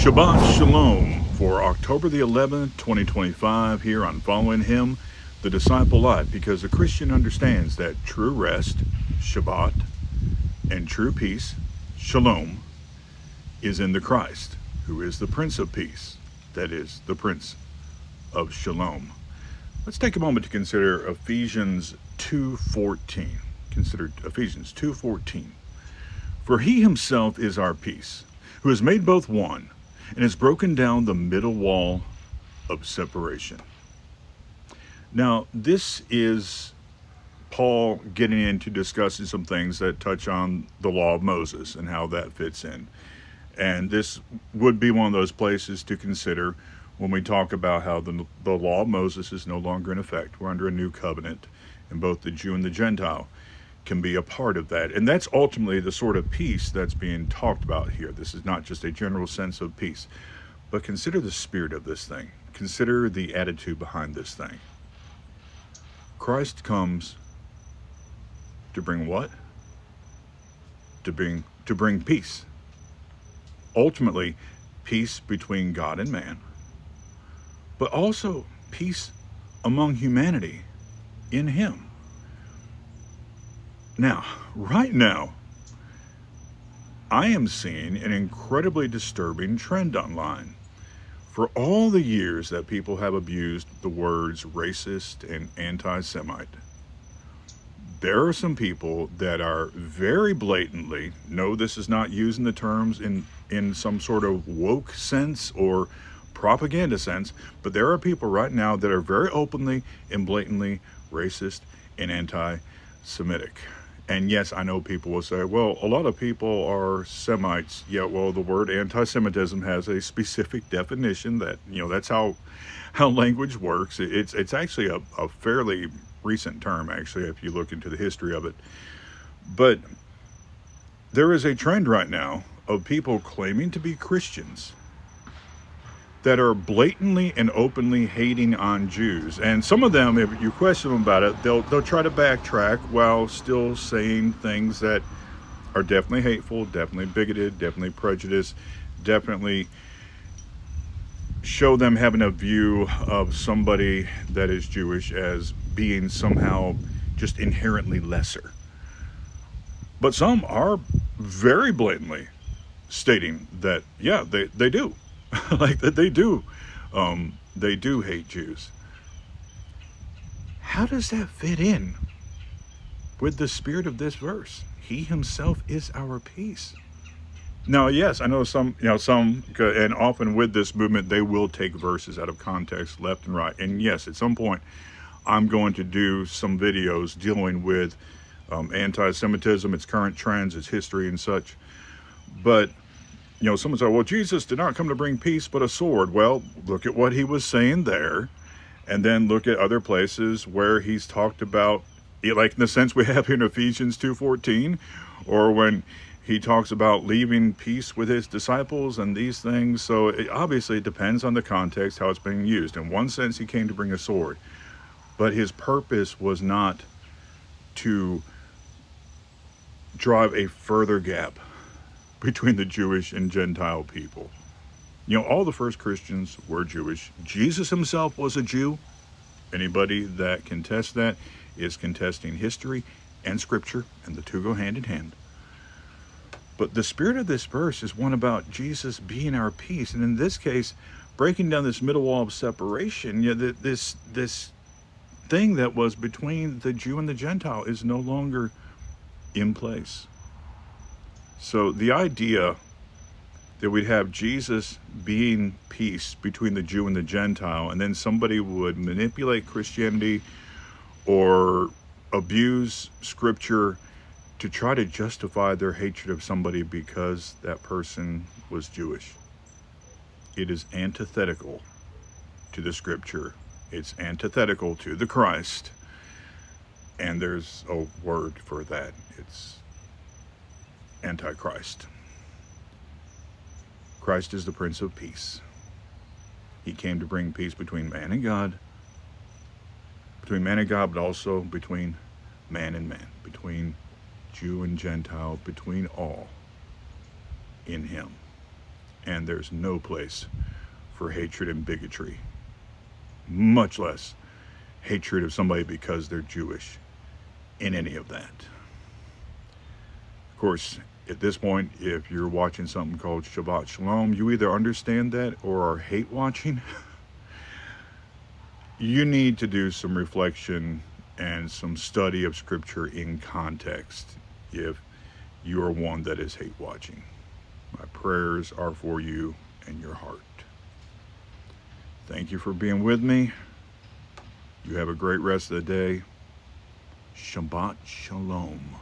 Shabbat Shalom for October the 11th, 2025 here on Following Him, the Disciple Life, because a Christian understands that true rest, Shabbat, and true peace, Shalom, is in the Christ, who is the Prince of Peace, that is, the Prince of Shalom. Let's take a moment to consider Ephesians 2:14. Consider Ephesians 2:14. For he himself is our peace, who has made both one, and has broken down the middle wall of separation. Now, this is Paul getting into discussing some things that touch on the law of Moses and how that fits in. And this would be one of those places to consider when we talk about how the law of Moses is no longer in effect. We're under a new covenant, and both the Jew and the Gentile can be a part of that. And that's ultimately the sort of peace that's being talked about here. This is not just a general sense of peace, but consider the spirit of this thing. Consider the attitude behind this thing. Christ comes to bring what? To bring peace. Ultimately, peace between God and man, but also peace among humanity in him. Now, right now, I am seeing an incredibly disturbing trend online. For all the years that people have abused the words racist and anti-Semite, there are some people that are very blatantly, no, this is not using the terms in some sort of woke sense or propaganda sense, but there are people right now that are very openly and blatantly racist and anti-Semitic. And yes, I know people will say, well, a lot of people are Semites. Yeah, well, the word anti-Semitism has a specific definition that, that's how language works. It's actually a fairly recent term, actually, if you look into the history of it. But there is a trend right now of people claiming to be Christians that are blatantly and openly hating on Jews. And some of them, if you question them about it, they'll try to backtrack while still saying things that are definitely hateful, definitely bigoted, definitely prejudiced, definitely show them having a view of somebody that is Jewish as being somehow just inherently lesser. But some are very blatantly stating that, yeah, they do. Like that they do hate Jews. How does that fit in with the spirit of this verse? He himself is our peace. Now, yes, I know some, and often with this movement, they will take verses out of context left and right. And yes, at some point, I'm going to do some videos dealing with anti-Semitism, its current trends, its history and such. But someone said, well, Jesus did not come to bring peace, but a sword. Well, look at what he was saying there. And then look at other places where he's talked about, like in the sense we have here in Ephesians 2:14, or when he talks about leaving peace with his disciples and these things. So obviously it depends on the context, how it's being used. In one sense, he came to bring a sword, but his purpose was not to drive a further gap between the Jewish and Gentile people. All the first Christians were Jewish. Jesus himself was a Jew. Anybody that contests that is contesting history and scripture, and the two go hand in hand. But the spirit of this verse is one about Jesus being our peace. And in this case, breaking down this middle wall of separation, this thing that was between the Jew and the Gentile is no longer in place. So the idea that we'd have Jesus being peace between the Jew and the Gentile, and then somebody would manipulate Christianity or abuse scripture to try to justify their hatred of somebody because that person was Jewish. It is antithetical to the scripture. It's antithetical to the Christ. And there's a word for that. It's Antichrist. Christ is the Prince of Peace. He came to bring peace between man and God, but also between man and man, between Jew and Gentile, between all in him. and there's no place for hatred and bigotry, much less hatred of somebody because they're Jewish in any of that. Of course, at this point, if you're watching something called Shabbat Shalom, you either understand that or are hate watching. You need to do some reflection and some study of scripture in context if you are one that is hate watching. My prayers are for you and your heart. Thank you for being with me. You have a great rest of the day. Shabbat Shalom.